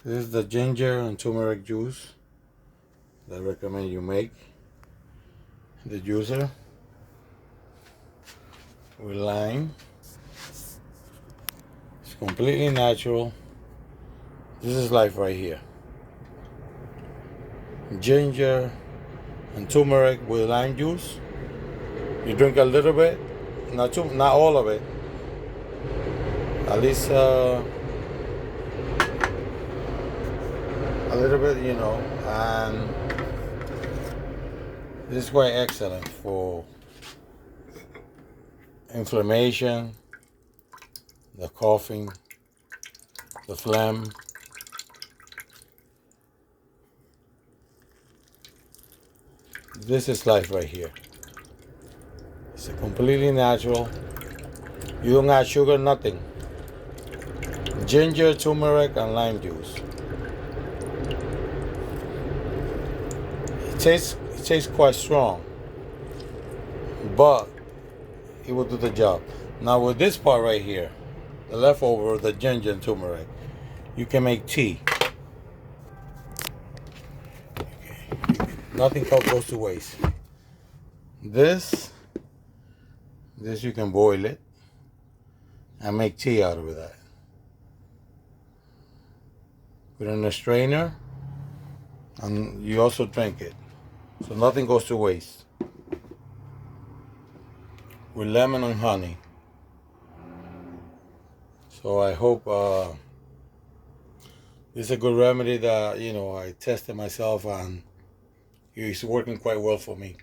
This is the ginger and turmeric juice that I recommend you make. The juicer with lime. It's completely natural. This is life right here. Ginger and turmeric with lime juice. You drink a little bit, not all of it. At least a little bit, and this is quite excellent for inflammation, the coughing, the phlegm. This is life right here. It's completely natural. You don't add sugar, nothing. Ginger, turmeric, and lime juice. It tastes quite strong, but it will do the job. Now with this part right here, the leftover, the ginger and turmeric, you can make tea. Okay. Nothing goes to waste. This you can boil it and make tea out of that. Put it in a strainer, and you also drink it. So nothing goes to waste. With lemon and honey. So I hope this is a good remedy that, I tested myself and it's working quite well for me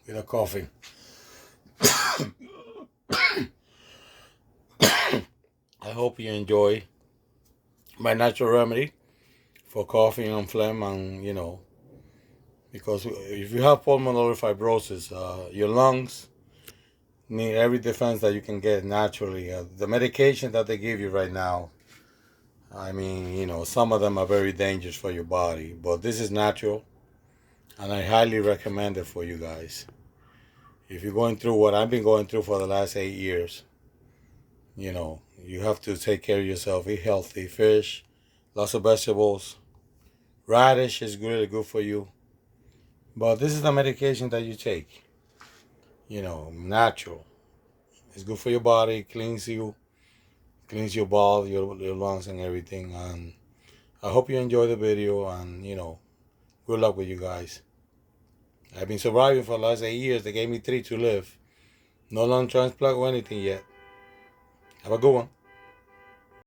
with the coughing. I hope you enjoy my natural remedy for coughing and phlegm, and because if you have pulmonary fibrosis, your lungs need every defense that you can get naturally. The medication that they give you right now, I mean, some of them are very dangerous for your body, but this is natural, and I highly recommend it for you guys. If you're going through what I've been going through for the last 8 years, you have to take care of yourself. Eat healthy, fish, lots of vegetables. Radish is really good for you. But this is the medication that you take. Natural. It's good for your body, cleans your bowel, your lungs and everything. And I hope you enjoy the video, and good luck with you guys. I've been surviving for the last 8 years. They gave me 3 to live. No lung transplant or anything yet. Have a good one.